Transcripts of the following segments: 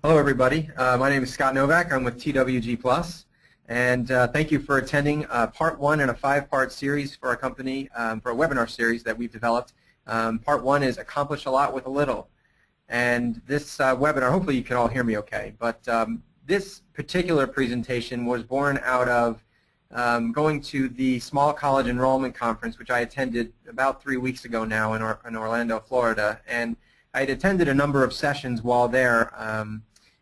Hello, everybody. My name is Scott Novak. I'm with TWG+, and thank you for attending part one in a 5-part series for our company, for a webinar series that we've developed. Part one is Accomplish a Lot with a Little. And this webinar, hopefully you can all hear me okay, but this particular presentation was born out of going to the Small College Enrollment Conference, which I attended about 3 weeks ago now in Orlando, Florida. And I had attended a number of sessions while there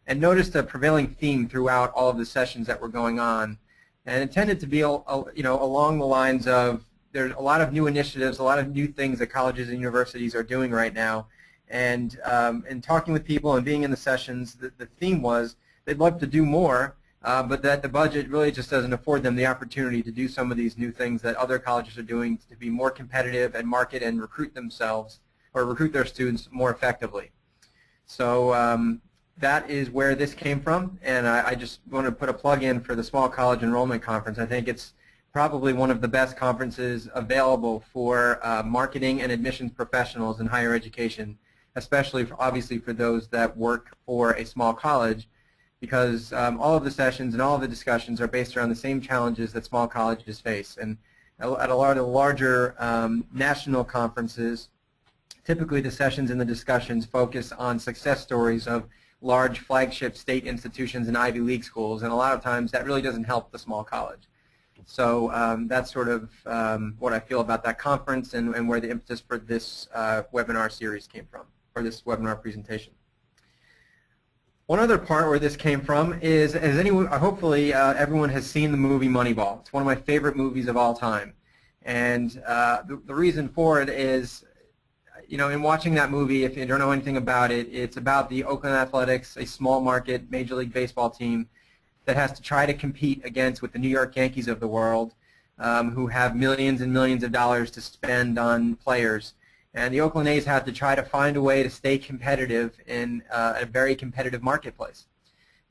and noticed a prevailing theme throughout all of the sessions that were going on. And it tended to be along the lines of there's a lot of new initiatives, a lot of new things that colleges and universities are doing right now. And talking with people and being in the sessions, the theme was they'd love to do more, but that the budget really just doesn't afford them the opportunity to do some of these new things that other colleges are doing to be more competitive and market and recruit themselves or recruit their students more effectively. So that is where this came from, and I just want to put a plug in for the Small College Enrollment Conference. I think it's probably one of the best conferences available for marketing and admissions professionals in higher education, especially obviously for those that work for a small college, because all of the sessions and all of the discussions are based around the same challenges that small colleges face. And at a lot of the larger national conferences, typically the sessions and the discussions focus on success stories of large flagship state institutions and Ivy League schools, and a lot of times that really doesn't help the small college. So that's sort of what I feel about that conference and where the impetus for this webinar series came from, or this webinar presentation. One other part where this came from is, hopefully everyone has seen the movie Moneyball. It's one of my favorite movies of all time. And the reason for it is, in watching that movie, if you don't know anything about it, it's about the Oakland Athletics, a small market Major League Baseball team that has to try to compete with the New York Yankees of the world, who have millions and millions of dollars to spend on players. And the Oakland A's have to try to find a way to stay competitive in a very competitive marketplace.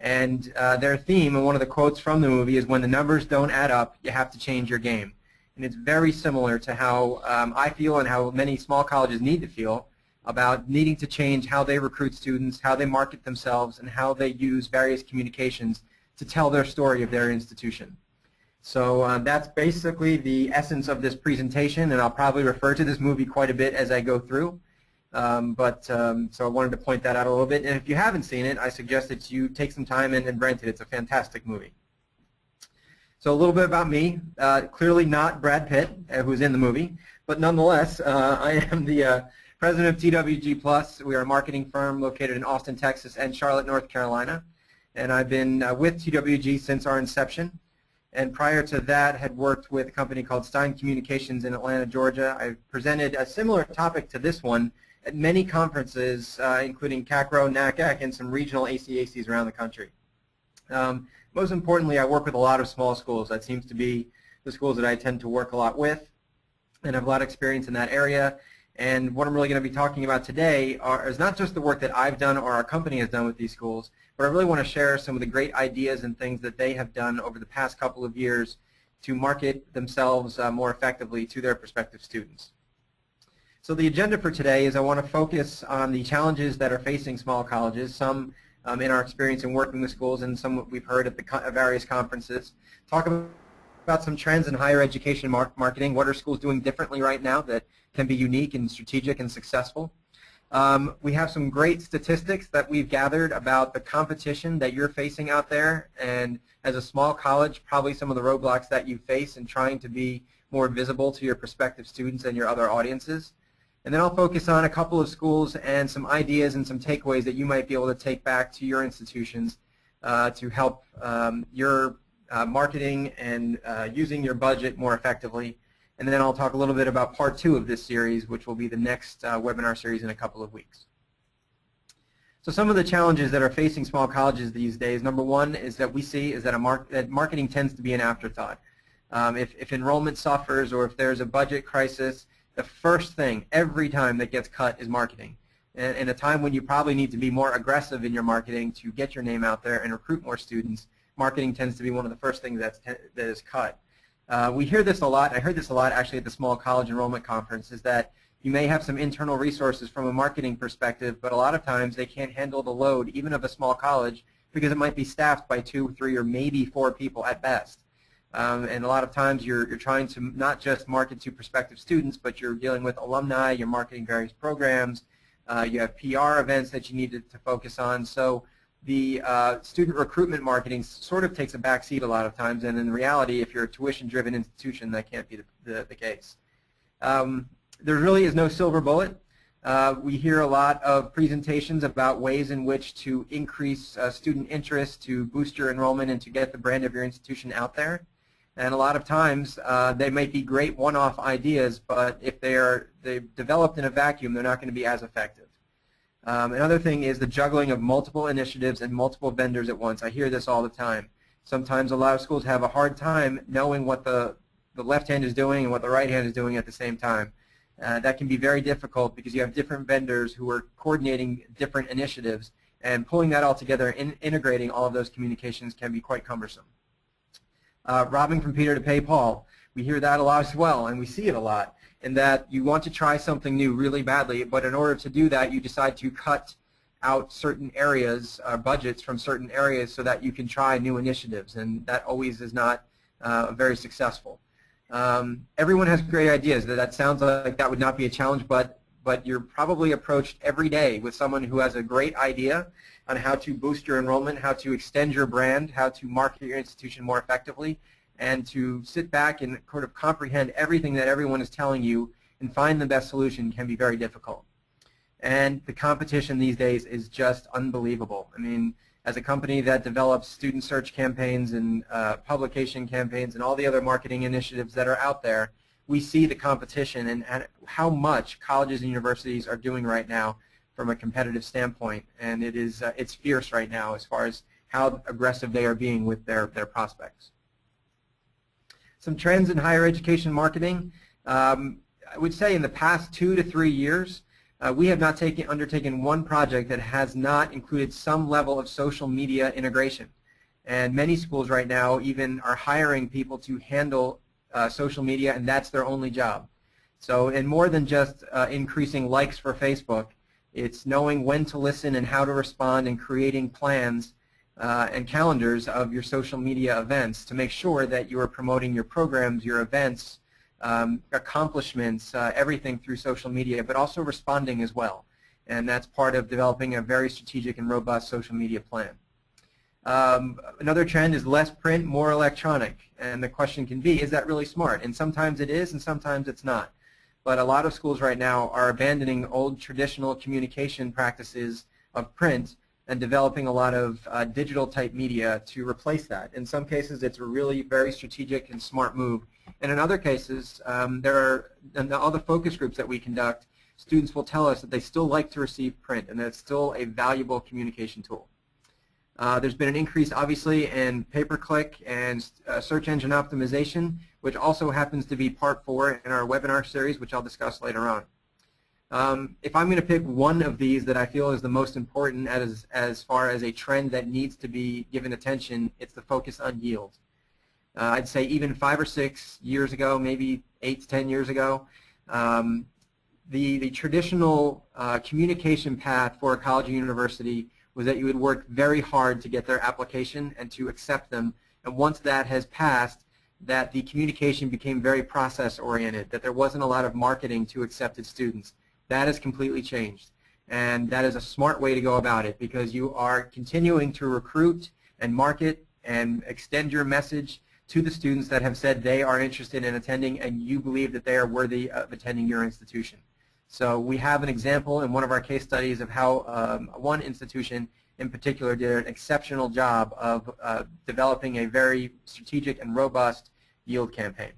And their theme, and one of the quotes from the movie, is when the numbers don't add up, you have to change your game. And it's very similar to how I feel and how many small colleges need to feel about needing to change how they recruit students, how they market themselves, and how they use various communications to tell their story of their institution. So that's basically the essence of this presentation, and I'll probably refer to this movie quite a bit as I go through. So I wanted to point that out a little bit. And if you haven't seen it, I suggest that you take some time and rent it. It's a fantastic movie. So a little bit about me. Clearly not Brad Pitt, who's in the movie, but nonetheless, I am the president of TWG+. We are a marketing firm located in Austin, Texas, and Charlotte, North Carolina. And I've been with TWG since our inception. And prior to that, had worked with a company called Stein Communications in Atlanta, Georgia. I presented a similar topic to this one at many conferences, including CACRO, NACAC, and some regional ACACs around the country. Most importantly, I work with a lot of small schools. That seems to be the schools that I tend to work a lot with, and have a lot of experience in that area. And what I'm really going to be talking about today is not just the work that I've done or our company has done with these schools, but I really want to share some of the great ideas and things that they have done over the past couple of years to market themselves more effectively to their prospective students. So the agenda for today is I want to focus on the challenges that are facing small colleges, some in our experience in working with schools and some we've heard at the various conferences. Talk about some trends in higher education marketing. What are schools doing differently right now that can be unique and strategic and successful? We have some great statistics that we've gathered about the competition that you're facing out there, and as a small college, probably some of the roadblocks that you face in trying to be more visible to your prospective students and your other audiences. And then I'll focus on a couple of schools and some ideas and some takeaways that you might be able to take back to your institutions to help your marketing and using your budget more effectively. And then I'll talk a little bit about part 2 of this series, which will be the next webinar series in a couple of weeks. So some of the challenges that are facing small colleges these days, number one is that we see is that marketing tends to be an afterthought. If enrollment suffers or if there's a budget crisis, the first thing every time that gets cut is marketing. And in a time when you probably need to be more aggressive in your marketing to get your name out there and recruit more students, marketing tends to be one of the first things that is cut. We hear this a lot. I heard this a lot actually at the Small College Enrollment Conference, is that You may have some internal resources from a marketing perspective, but a lot of times they can't handle the load, even of a small college, because it might be staffed by 2, 3, or maybe 4 people at best. And a lot of times you're trying to not just market to prospective students, but you're dealing with alumni, you're marketing various programs, you have PR events that you need to focus on. So the student recruitment marketing sort of takes a back seat a lot of times, and in reality, if you're a tuition-driven institution, that can't be the case. There really is no silver bullet. We hear a lot of presentations about ways in which to increase student interest, to boost your enrollment, and to get the brand of your institution out there. And a lot of times, they might be great one-off ideas, but if they're developed in a vacuum, they're not going to be as effective. Another thing is the juggling of multiple initiatives and multiple vendors at once. I hear this all the time. Sometimes a lot of schools have a hard time knowing what the left hand is doing and what the right hand is doing at the same time. That can be very difficult because you have different vendors who are coordinating different initiatives, and pulling that all together and integrating all of those communications can be quite cumbersome. Robbing from Peter to pay Paul. We hear that a lot as well, and we see it a lot, in that you want to try something new really badly, but in order to do that, you decide to cut out certain areas, budgets from certain areas, so that you can try new initiatives, and that always is not very successful. Everyone has great ideas. That sounds like that would not be a challenge, but you're probably approached every day with someone who has a great idea on how to boost your enrollment, how to extend your brand, how to market your institution more effectively, and to sit back and sort of comprehend everything that everyone is telling you and find the best solution can be very difficult. And the competition these days is just unbelievable. I mean, as a company that develops student search campaigns and publication campaigns and all the other marketing initiatives that are out there, we see the competition and how much colleges and universities are doing right now from a competitive standpoint. And it's fierce right now as far as how aggressive they are being with their prospects. Some trends in higher education marketing. I would say in the past 2 to 3 years, we have not undertaken one project that has not included some level of social media integration. And many schools right now even are hiring people to handle social media, and that's their only job. So, and more than just increasing likes for Facebook, it's knowing when to listen and how to respond, and creating plans and calendars of your social media events to make sure that you are promoting your programs, your events, accomplishments, everything through social media, but also responding as well. And that's part of developing a very strategic and robust social media plan. Another trend is less print, more electronic. And the question can be, is that really smart? And sometimes it is, and sometimes it's not. But a lot of schools right now are abandoning old traditional communication practices of print and developing a lot of digital type media to replace that. In some cases, it's a really very strategic and smart move. And in other cases, in all the focus groups that we conduct, students will tell us that they still like to receive print, and that it's still a valuable communication tool. There's been an increase, obviously, in pay-per-click and search engine optimization, which also happens to be part 4 in our webinar series, which I'll discuss later on. If I'm going to pick one of these that I feel is the most important as far as a trend that needs to be given attention, it's the focus on yield. I'd say even 5 or 6 years ago, maybe 8 to 10 years ago, the traditional communication path for a college or university was that you would work very hard to get their application and to accept them. And once that has passed, that the communication became very process-oriented, that there wasn't a lot of marketing to accepted students. That has completely changed. And that is a smart way to go about it, because you are continuing to recruit and market and extend your message to the students that have said they are interested in attending and you believe that they are worthy of attending your institution. So we have an example in one of our case studies of how one institution in particular did an exceptional job of developing a very strategic and robust yield campaign.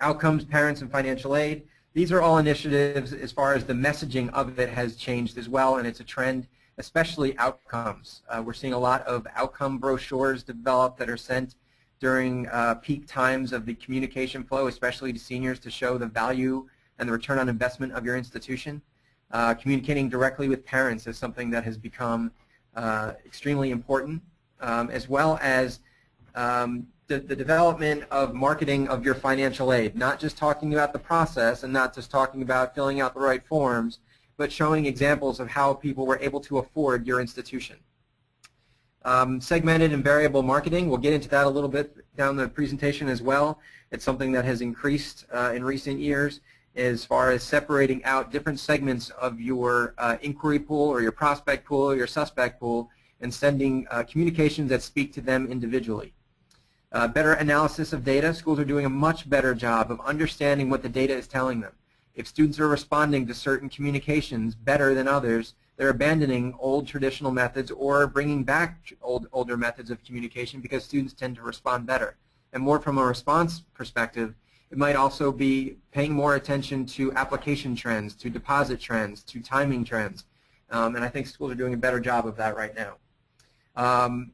Outcomes, parents, and financial aid. These are all initiatives as far as the messaging of it has changed as well, and it's a trend, especially outcomes. We're seeing a lot of outcome brochures developed that are sent during peak times of the communication flow, especially to seniors, to show the value and the return on investment of your institution. Communicating directly with parents is something that has become extremely important, as well as the development of marketing of your financial aid, not just talking about the process and not just talking about filling out the right forms, but showing examples of how people were able to afford your institution. Segmented and variable marketing, we'll get into that a little bit down the presentation as well. It's something that has increased in recent years as far as separating out different segments of your inquiry pool or your prospect pool or your suspect pool and sending communications that speak to them individually. Better analysis of data. Schools are doing a much better job of understanding what the data is telling them. If students are responding to certain communications better than others, they're abandoning old traditional methods or bringing back older methods of communication because students tend to respond better. And more from a response perspective, it might also be paying more attention to application trends, to deposit trends, to timing trends. And I think schools are doing a better job of that right now.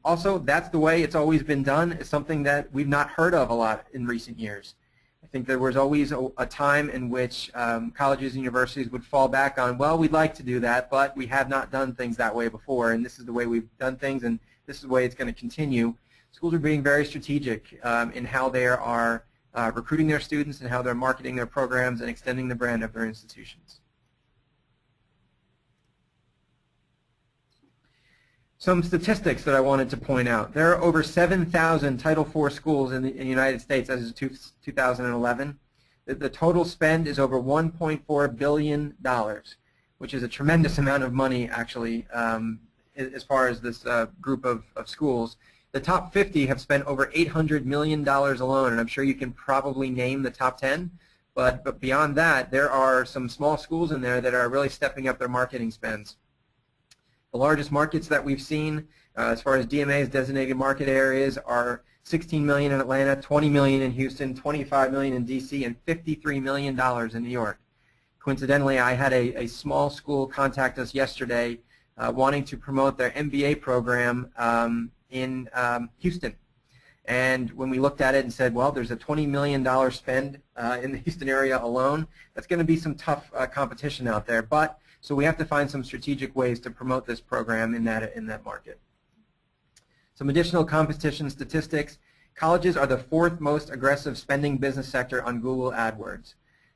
Also, that's the way it's always been done. It's something that we've not heard of a lot in recent years. I think there was always a time in which colleges and universities would fall back on, well, we'd like to do that, but we have not done things that way before, and this is the way we've done things, and this is the way it's going to continue. Schools are being very strategic in how they are recruiting their students and how they're marketing their programs and extending the brand of their institutions. Some statistics that I wanted to point out. There are over 7,000 Title IV schools in the United States as of 2011. The total spend is over $1.4 billion, which is a tremendous amount of money, actually, as far as this group of schools. The top 50 have spent over $800 million alone, and I'm sure you can probably name the top 10. But beyond that, there are some small schools in there that are really stepping up their marketing spends. The largest markets that we've seen as far as DMA's designated market areas are 16 million in Atlanta, 20 million in Houston, 25 million in DC, and $53 million in New York. Coincidentally, I had a small school contact us yesterday wanting to promote their MBA program in Houston. And when we looked at it and said, well, there's a $20 million spend in the Houston area alone, that's going to be some tough competition out there. So we have to find some strategic ways to promote this program in that market. Some additional competition statistics. Colleges are the 4th most aggressive spending business sector on Google AdWords,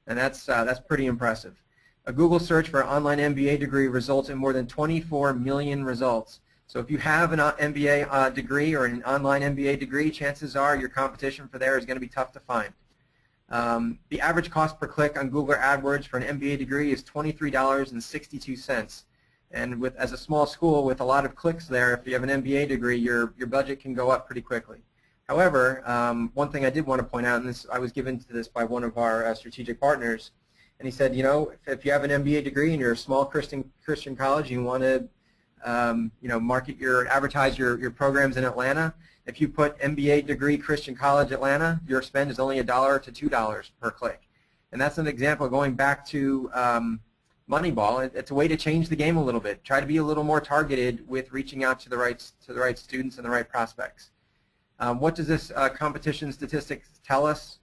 and that's pretty impressive. A Google search for an online MBA degree results in more than 24 million results. So if you have an MBA degree or an online MBA degree, chances are your competition for there is going to be tough to find. The average cost per click on Google AdWords for an MBA degree is $23.62. And as a small school with a lot of clicks there, if you have an MBA degree, your budget can go up pretty quickly. However, one thing I did want to point out, and I was given to this by one of our strategic partners, and he said, you know, if you have an MBA degree and you're a small Christian college, you want to advertise your programs in Atlanta. If you put MBA degree Christian College Atlanta, your spend is only $1 to $2 per click. And that's an example going back to Moneyball. It's a way to change the game a little bit. Try to be a little more targeted with reaching out to the right students and the right prospects. What does this competition statistics tell us?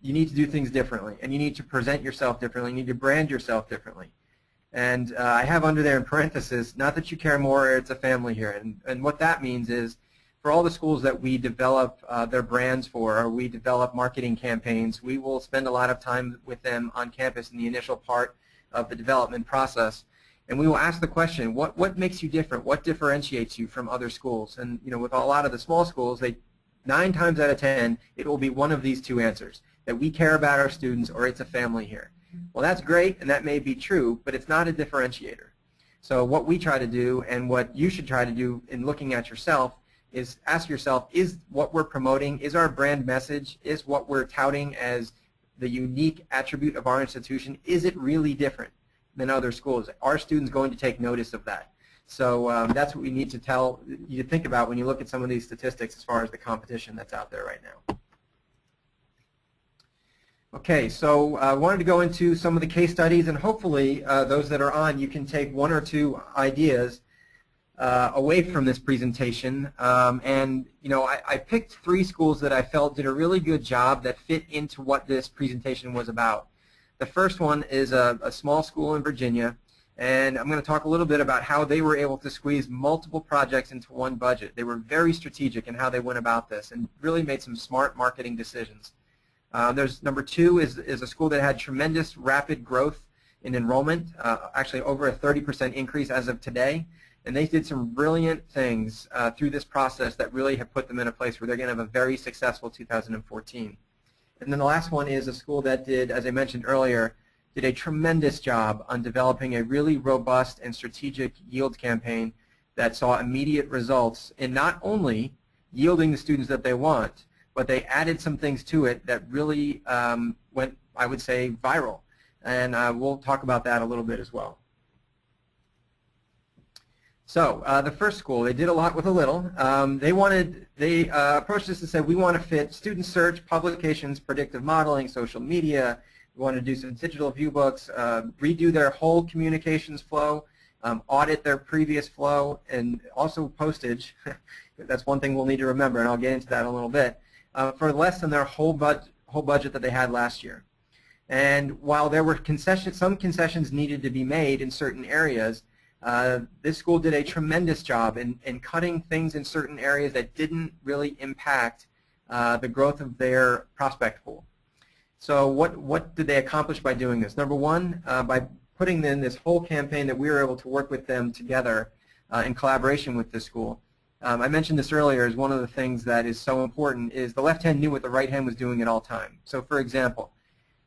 You need to do things differently, and you need to present yourself differently. You need to brand yourself differently. And I have under there in parentheses, not that you care more, it's a family here. And what that means is, for all the schools that we develop their brands for, or we develop marketing campaigns, we will spend a lot of time with them on campus in the initial part of the development process. And we will ask the question, what makes you different? What differentiates you from other schools? And with a lot of the small schools, 9 times out of 10, it will be one of these 2 answers, that we care about our students or it's a family here. Well, that's great, and that may be true, but it's not a differentiator. So what we try to do, and what you should try to do in looking at yourself, is ask yourself, is what we're promoting, is our brand message, is what we're touting as the unique attribute of our institution, is it really different than other schools? Are students going to take notice of that? So that's what we need to tell you to think about when you look at some of these statistics as far as the competition that's out there right now. Okay, so I wanted to go into some of the case studies, and hopefully those that are on, you can take 1 or 2 ideas away from this presentation. I picked 3 schools that I felt did a really good job that fit into what this presentation was about. The first one is a small school in Virginia. And I'm going to talk a little bit about how they were able to squeeze multiple projects into one budget. They were very strategic in how they went about this and really made some smart marketing decisions. There's number two is a school that had tremendous rapid growth in enrollment, actually over a 30% increase as of today. And they did some brilliant things through this process that really have put them in a place where they're going to have a very successful 2014. And then the last one is a school that did, as I mentioned earlier, did a tremendous job on developing a really robust and strategic yield campaign that saw immediate results in not only yielding the students that they want, but they added some things to it that really went, I would say, viral. And we'll talk about that a little bit as well. So the first school, they did a lot with a little. They approached this and said, we want to fit student search, publications, predictive modeling, social media. We want to do some digital view books, redo their whole communications flow, audit their previous flow, and also postage. That's one thing we'll need to remember, and I'll get into that in a little bit, for less than their whole budget that they had last year. And while there were some concessions needed to be made in certain areas, this school did a tremendous job in cutting things in certain areas that didn't really impact the growth of their prospect pool. So what did they accomplish by doing this? Number one, by putting in this whole campaign that we were able to work with them together in collaboration with this school. I mentioned this earlier as one of the things that is so important is the left hand knew what the right hand was doing at all time. So for example,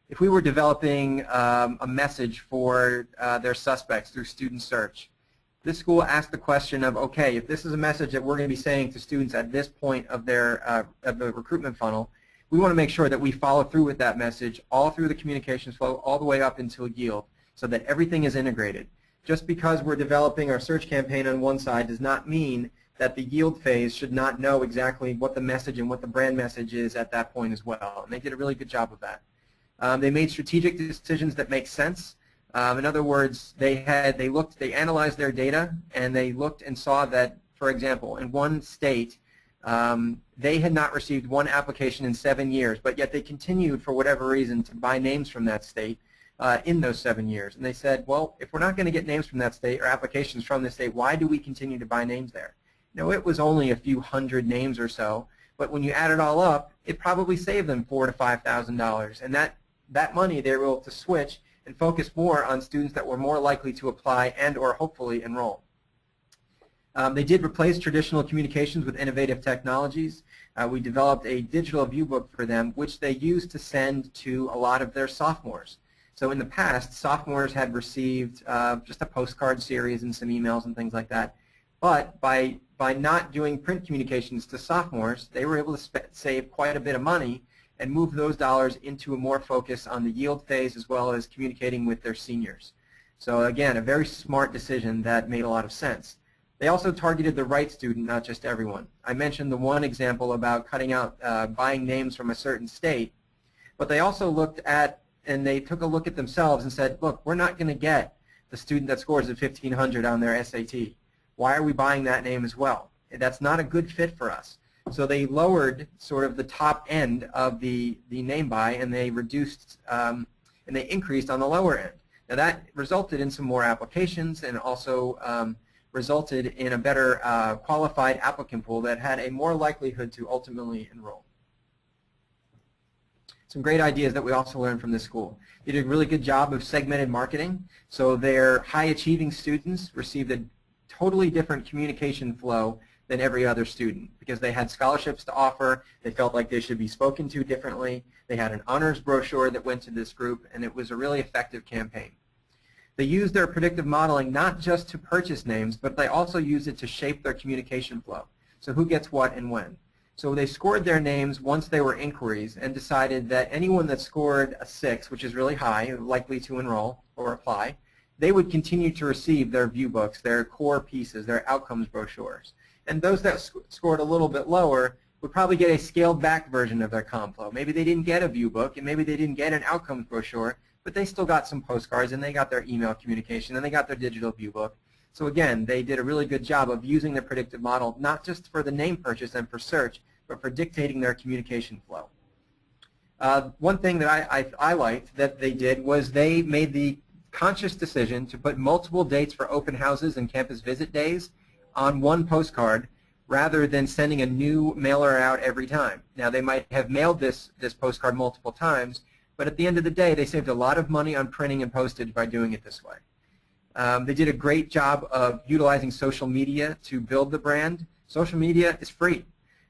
if we were developing a message for their suspects through student search, this school asked the question of, okay, if this is a message that we're going to be saying to students at this point of their of the recruitment funnel, we want to make sure that we follow through with that message all through the communications flow, all the way up until yield, so that everything is integrated. Just because we're developing our search campaign on one side does not mean that the yield phase should not know exactly what the message and what the brand message is at that point as well. And they did a really good job of that. They made strategic decisions that make sense. In other words, they analyzed their data, and they looked and saw that, for example, in one state, they had not received one application in 7 years, but yet they continued, for whatever reason, to buy names from that state in those 7 years. And they said, well, if we're not going to get names from that state or applications from the state, why do we continue to buy names there? No, it was only a few hundred names or so, but when you add it all up, it probably saved them $4,000 to $5,000, and that money they were able to switch and focus more on students that were more likely to apply and or hopefully enroll. They did replace traditional communications with innovative technologies. We developed a digital view book for them, which they used to send to a lot of their sophomores. So in the past, sophomores had received just a postcard series and some emails and things like that. But by not doing print communications to sophomores, they were able to save quite a bit of money and move those dollars into a more focus on the yield phase as well as communicating with their seniors. So again, a very smart decision that made a lot of sense. They also targeted the right student, not just everyone. I mentioned the one example about cutting out buying names from a certain state, but they also looked at, and they took a look at themselves and said, look, we're not going to get the student that scores a 1,500 on their SAT. Why are we buying that name as well? That's not a good fit for us. So they lowered sort of the top end of the name buy, and they reduced and they increased on the lower end. Now that resulted in some more applications and also resulted in a better qualified applicant pool that had a more likelihood to ultimately enroll. Some great ideas that we also learned from this school. They did a really good job of segmented marketing, so their high-achieving students received a totally different communication flow than every other student because they had scholarships to offer. They felt like they should be spoken to differently. They had an honors brochure that went to this group, and it was a really effective campaign. They used their predictive modeling not just to purchase names, but they also used it to shape their communication flow. So who gets what and when. So they scored their names once they were inquiries and decided that anyone that scored a 6, which is really high, likely to enroll or apply, they would continue to receive their view books, their core pieces, their outcomes brochures. And those that scored a little bit lower would probably get a scaled back version of their comp flow. Maybe they didn't get a view book, and maybe they didn't get an outcomes brochure, but they still got some postcards, and they got their email communication, and they got their digital view book. So again, they did a really good job of using the predictive model, not just for the name purchase and for search, but for dictating their communication flow. One thing that I liked that they did was they made the conscious decision to put multiple dates for open houses and campus visit days on one postcard rather than sending a new mailer out every time. Now, they might have mailed this postcard multiple times, but at the end of the day, they saved a lot of money on printing and postage by doing it this way. They did a great job of utilizing social media to build the brand. Social media is free,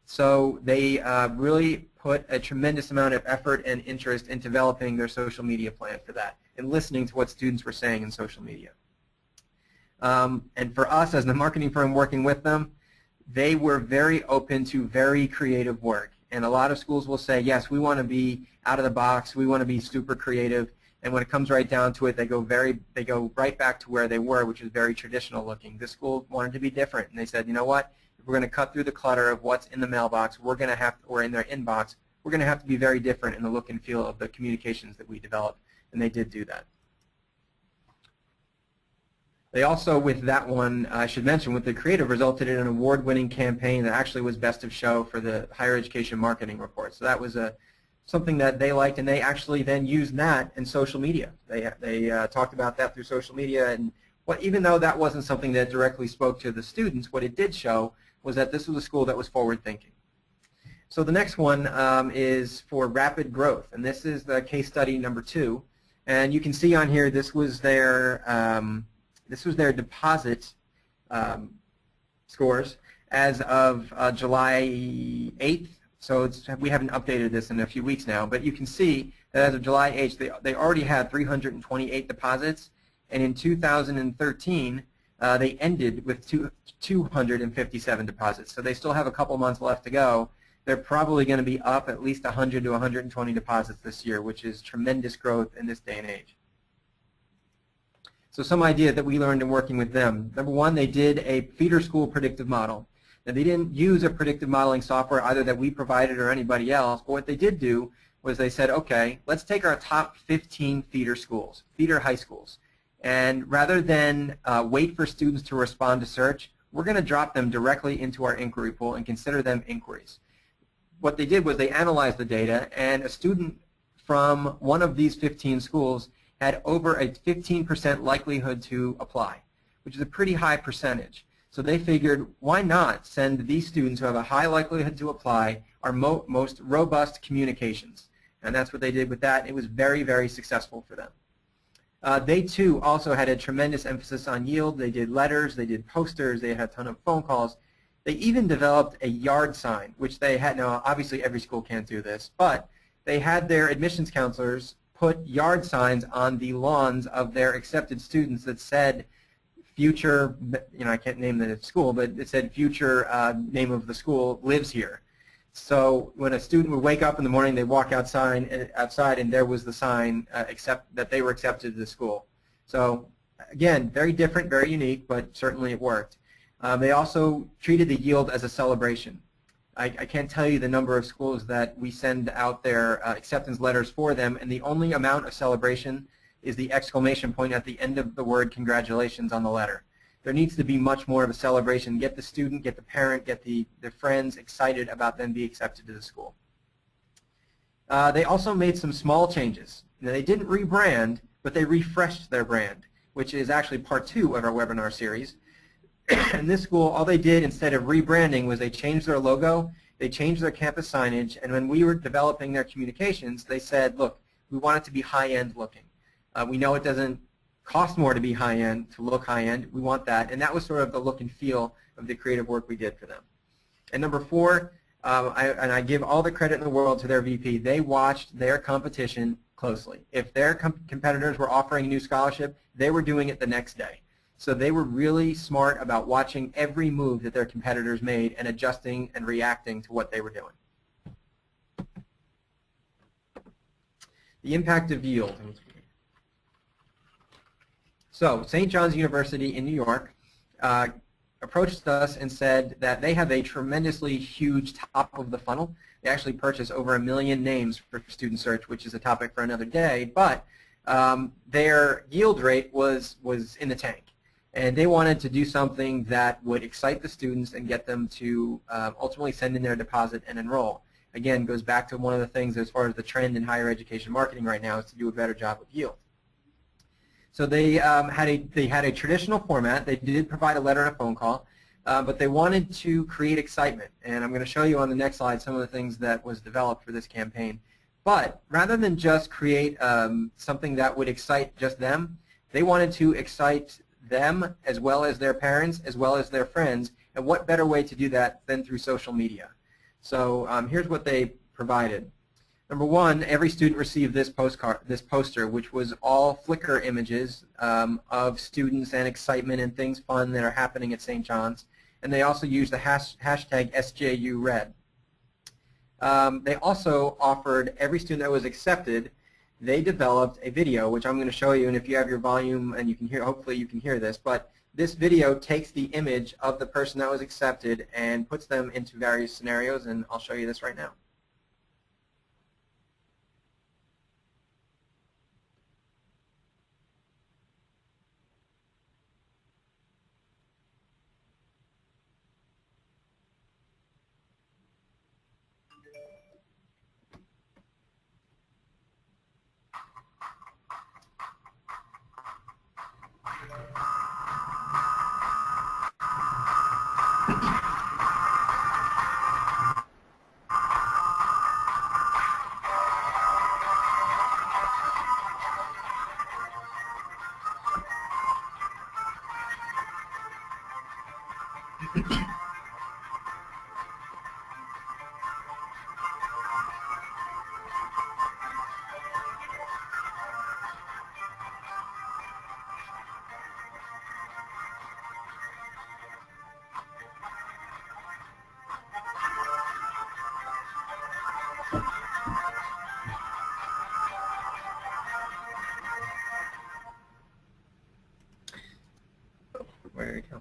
so they really put a tremendous amount of effort and interest in developing their social media plan for that and listening to what students were saying in social media. And for us, as the marketing firm working with them, they were very open to very creative work. And a lot of schools will say, yes, we want to be out of the box, we want to be super creative, and when it comes right down to it, they go right back to where they were, which is very traditional looking. This school wanted to be different, and they said, you know what, if we're going to cut through the clutter of what's in the mailbox, we're going to have, or in their inbox, we're going to have to be very different in the look and feel of the communications that we develop, and they did do that. They also, with that one, I should mention, with the creative, resulted in an award-winning campaign that actually was best of show for the Higher Education Marketing Report. So that was something that they liked, and they actually then used that in social media. They talked about that through social media, and even though that wasn't something that directly spoke to the students, what it did show was that this was a school that was forward-thinking. So the next one is for rapid growth, and this is the case study number 2. And you can see on here this was their deposit scores as of July 8th. So we haven't updated this in a few weeks now, but you can see that as of July 8th, they already had 328 deposits, and in 2013, they ended with 257 deposits. So they still have a couple months left to go. They're probably going to be up at least 100 to 120 deposits this year, which is tremendous growth in this day and age. So some idea that we learned in working with them. Number one, they did a feeder school predictive model. Now, they didn't use a predictive modeling software either that we provided or anybody else, but what they did do was they said, okay, let's take our top 15 feeder schools, feeder high schools, and rather than wait for students to respond to search, we're going to drop them directly into our inquiry pool and consider them inquiries. What they did was they analyzed the data, and a student from one of these 15 schools had over a 15% likelihood to apply, which is a pretty high percentage. So they figured, why not send these students who have a high likelihood to apply our most robust communications? And that's what they did with that. It was very, very successful for them. They, too, also had a tremendous emphasis on yield. They did letters, they did posters, they had a ton of phone calls. They even developed a yard sign, which they had. Now, obviously, every school can't do this, but they had their admissions counselors put yard signs on the lawns of their accepted students that said future, I can't name the school, but it said future name of the school lives here. So when a student would wake up in the morning, they'd walk outside and there was the sign that they were accepted to the school. So again, very different, very unique, but certainly it worked. They also treated the yield as a celebration. I can't tell you the number of schools that we send out their acceptance letters for them, and the only amount of celebration is the exclamation point at the end of the word congratulations on the letter. There needs to be much more of a celebration. Get the student, get the parent, get the friends excited about them being accepted to the school. They also made some small changes. Now, they didn't rebrand, but they refreshed their brand, which is actually part 2 of our webinar series. In this school, all they did instead of rebranding was they changed their logo, they changed their campus signage, and when we were developing their communications, they said, look, we want it to be high-end looking. We know it doesn't cost more to be high-end, to look high-end. We want that, and that was sort of the look and feel of the creative work we did for them. And number 4, I give all the credit in the world to their VP. They watched their competition closely. If their competitors were offering a new scholarship, they were doing it the next day. So they were really smart about watching every move that their competitors made and adjusting and reacting to what they were doing. The impact of yield. So St. John's University in New York approached us and said that they have a tremendously huge top of the funnel. They actually purchase over 1 million names for student search, which is a topic for another day, but their yield rate was in the tank. And they wanted to do something that would excite the students and get them to ultimately send in their deposit and enroll. Again, goes back to one of the things as far as the trend in higher education marketing right now is to do a better job of yield. So they had a traditional format. They did provide a letter and a phone call, but they wanted to create excitement. And I'm going to show you on the next slide some of the things that was developed for this campaign. But rather than just create something that would excite just them, they wanted to excite them as well as their parents as well as their friends. And what better way to do that than through social media? So here's what they provided. Number one, every student received this poster, which was all Flickr images of students and excitement and things fun that are happening at St. John's. And they also used the hashtag SJURead. They also offered every student that was accepted, they developed a video, which I'm going to show you, and if you have your volume and you can hear, hopefully you can hear this, but this video takes the image of the person that was accepted and puts them into various scenarios, and I'll show you this right now. Where we go?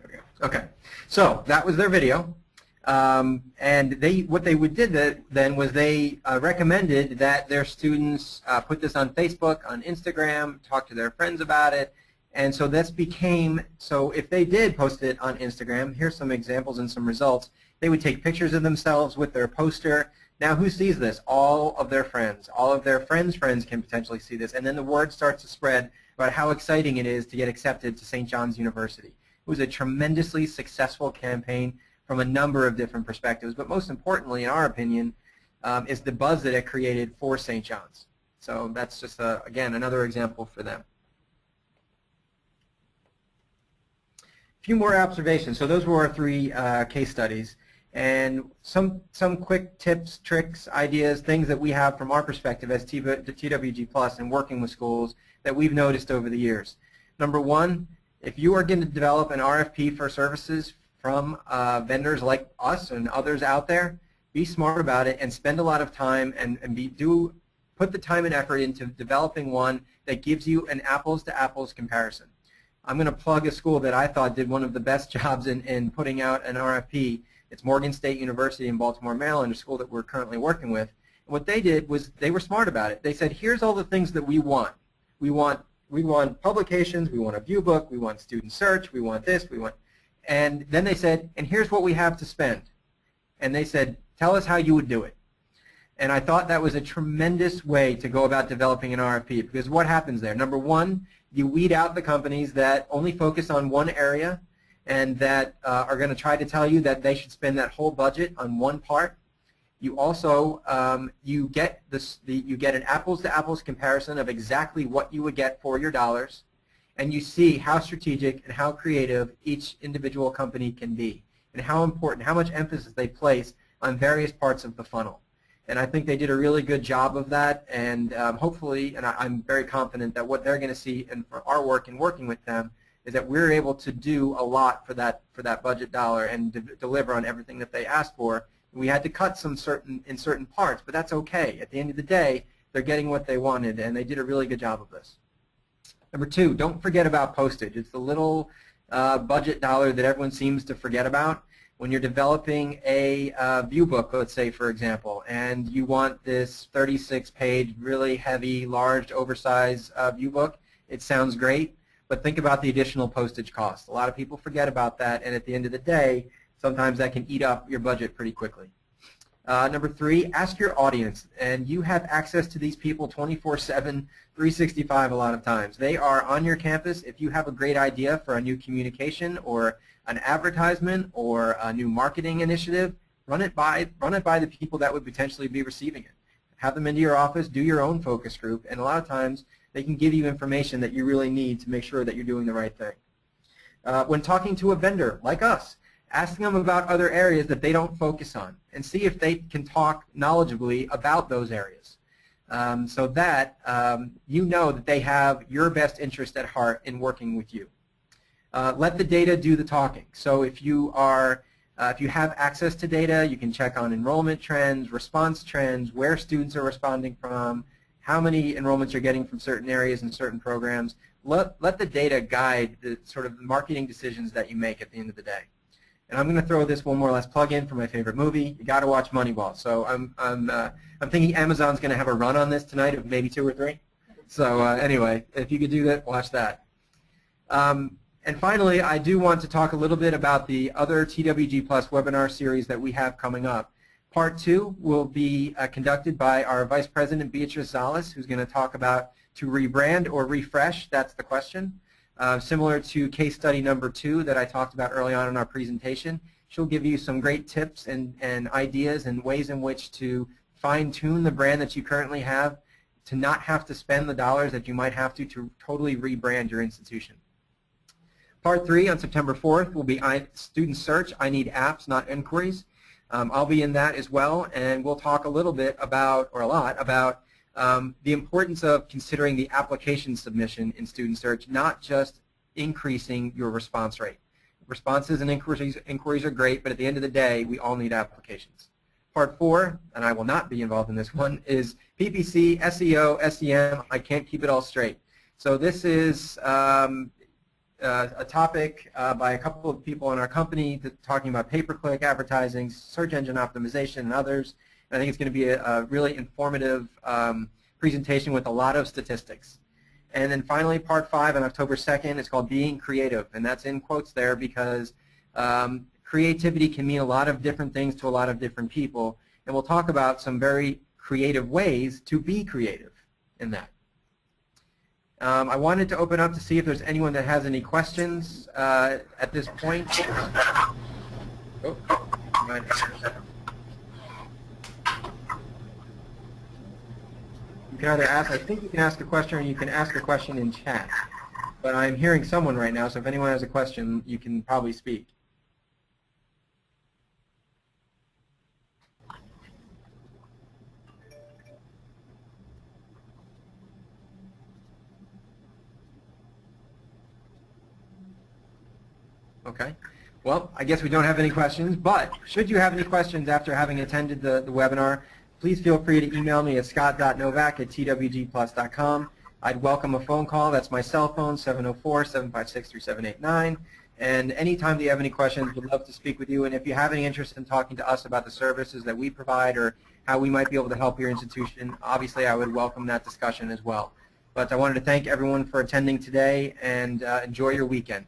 There we go. Okay, so that was their video, and what they did then was they recommended that their students put this on Facebook, on Instagram, talk to their friends about it, and so this became, so if they did post it on Instagram, here's some examples and some results. They would take pictures of themselves with their poster. Now who sees this? All of their friends. All of their friends' friends can potentially see this, and then the word starts to spread about how exciting it is to get accepted to St. John's University. It was a tremendously successful campaign from a number of different perspectives, but most importantly, in our opinion, is the buzz that it created for St. John's. So that's just, again, another example for them. A few more observations. So those were our three case studies. And some quick tips, tricks, ideas, things that we have from our perspective as TWG Plus and working with schools that we've noticed over the years. Number one, if you are going to develop an RFP for services from vendors like us and others out there, be smart about it and spend a lot of time and put the time and effort into developing one that gives you an apples-to-apples comparison. I'm going to plug a school that I thought did one of the best jobs in putting out an RFP. It's Morgan State University in Baltimore, Maryland, a school that we're currently working with. And what they did was they were smart about it. They said, here's all the things that we want. We want publications, we want a view book, we want student search, we want this, we want, and then they said, and here's what we have to spend. And they said, tell us how you would do it. And I thought that was a tremendous way to go about developing an RFP, because what happens there? Number one, you weed out the companies that only focus on one area and that are going to try to tell you that they should spend that whole budget on one part. You also you get an apples-to-apples comparison of exactly what you would get for your dollars, and you see how strategic and how creative each individual company can be, and how important, how much emphasis they place on various parts of the funnel. And I think they did a really good job of that, and hopefully, and I'm very confident that what they're going to see and for our work in working with them is that we're able to do a lot for that budget dollar and deliver on everything that they asked for. We had to cut in certain parts, but that's okay. At the end of the day, they're getting what they wanted, and they did a really good job of this. Number two, don't forget about postage. It's the little budget dollar that everyone seems to forget about. When you're developing a view book, let's say, for example, and you want this 36-page, really heavy, large, oversized view book, it sounds great, but think about the additional postage cost. A lot of people forget about that, and at the end of the day, sometimes that can eat up your budget pretty quickly. Number 3, ask your audience. And you have access to these people 24/7, 365 a lot of times. They are on your campus. If you have a great idea for a new communication or an advertisement or a new marketing initiative, run it by the people that would potentially be receiving it. Have them into your office, do your own focus group, and a lot of times they can give you information that you really need to make sure that you're doing the right thing. When talking to a vendor like us, asking them about other areas that they don't focus on and see if they can talk knowledgeably about those areas so that you know that they have your best interest at heart in working with you. Let the data do the talking. So if you have access to data, you can check on enrollment trends, response trends, where students are responding from, how many enrollments you're getting from certain areas and certain programs. Let the data guide the sort of marketing decisions that you make at the end of the day. And I'm going to throw this one more last plug-in for my favorite movie. You got to watch Moneyball. So I'm thinking Amazon's going to have a run on this tonight of maybe 2 or 3. So anyway, if you could do that, watch that. And finally, I do want to talk a little bit about the other TWG Plus webinar series that we have coming up. Part 2 will be conducted by our Vice President, Beatrice Zales, who's going to talk about to rebrand or refresh. That's the question. Similar to case study number 2 that I talked about early on in our presentation. She'll give you some great tips and ideas and ways in which to fine-tune the brand that you currently have to not have to spend the dollars that you might have to totally rebrand your institution. Part 3 on September 4th will be Student Search, I Need Apps, Not Inquiries. I'll be in that as well, and we'll talk a little bit about, or a lot, about the importance of considering the application submission in Student Search, not just increasing your response rate. Responses and inquiries are great, but at the end of the day, we all need applications. Part 4, and I will not be involved in this one, is PPC, SEO, SEM. I can't keep it all straight. So this is a topic by a couple of people in our company talking about pay-per-click advertising, search engine optimization, and others. And I think it's going to be a really informative presentation with a lot of statistics. And then finally, Part 5 on October 2nd is called Being Creative, and that's in quotes there because creativity can mean a lot of different things to a lot of different people, and we'll talk about some very creative ways to be creative in that. I wanted to open up to see if there's anyone that has any questions at this point. Oh, you can either ask, I think you can ask a question, or you can ask a question in chat. But I'm hearing someone right now, so if anyone has a question, you can probably speak. Okay. Well, I guess we don't have any questions, but should you have any questions after having attended the webinar, please feel free to email me at scott.novak@twgplus.com. I'd welcome a phone call. That's my cell phone, 704-756-3789. And anytime that you have any questions, we'd love to speak with you. And if you have any interest in talking to us about the services that we provide or how we might be able to help your institution, obviously I would welcome that discussion as well. But I wanted to thank everyone for attending today, and enjoy your weekend.